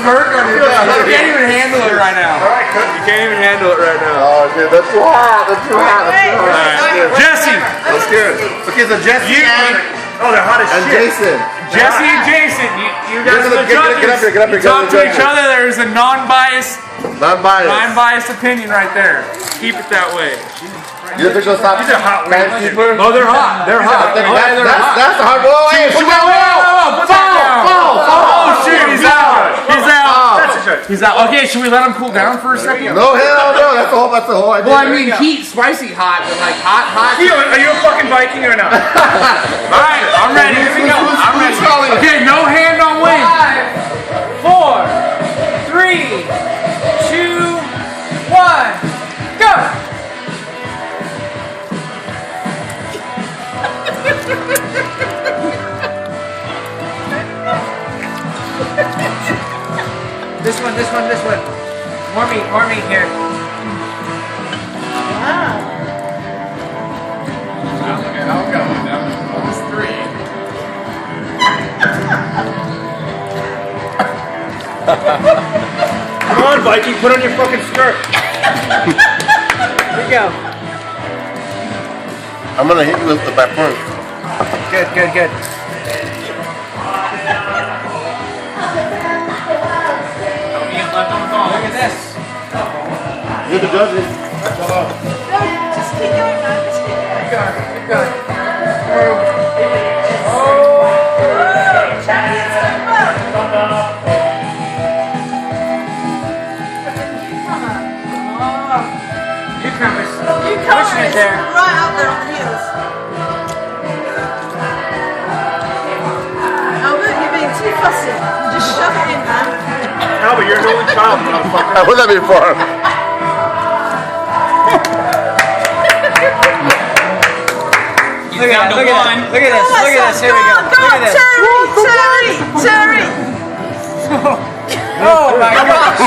smirk on your face. You can't even handle it right now. All right, Cook. You can't even handle it right now. Oh, dude, that's too hot. That's too hot. That's too hot. Jesse. That's good. Okay, so Jesse Oh, they're hot as and shit. Jason. Jesse and Jason, you guys are the judges. Get up here, get up here. Talk to each other. There's a non-biased opinion right there. Keep it that way. You're the official top timekeeper. Oh, they're hot. They're hot. That's the hard. Whoa, hey, Put that down. Oh, shit, he's out. He's out. He's out. Okay, should we let him cool down for a second? No, hell no. That's the whole idea. Well, I mean, heat, spicy hot, but like hot. Are you a fucking Viking or not? All right, I'm ready. Here we go. I'm ready. Okay, no hand on wing. 5, 4, 3, 2, 1, go! This one. More meat here. Wow. Look at how it goes. That was almost 3. Come on, Viking, put on your fucking skirt. Here we go. I'm gonna hit you with the back point. Good. Look at this. You're the judges. Just keep going, man. Just keep going. Keep going. Newcomers there. right up there on the heels. Albert, you're being too fussy. Just shove it in, man. Albert, you're an only child, motherfucker. What's that mean for him? Look at this. Oh, Look at this. Here we go. Go on, Terry. Oh my gosh.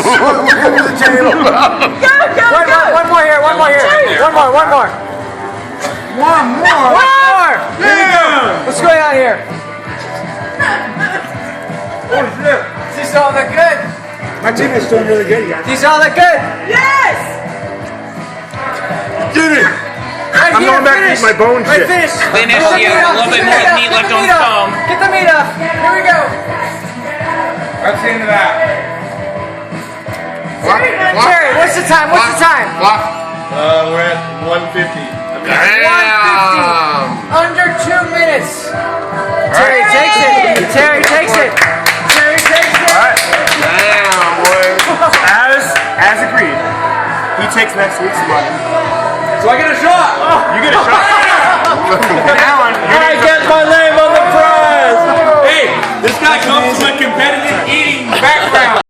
Go. One more here. One more. Yeah! What's going on here? These all look good. My team is doing really good, guys. These all look good. Yes. Get it! Right I'm here, going back to eat my bone shit. Finish. Finish, Get the you meat have a up, little bit get the more meat meat up, left get the on meat the up. bone. Get the meat up. Here we go. That's the end of that. Terry, what's the time? We're at 150. 150. Under 2 minutes. Terry takes it. Alright. Damn, boy. As agreed. He takes next week's money. So I get a shot. You get a shot. Now on. I get my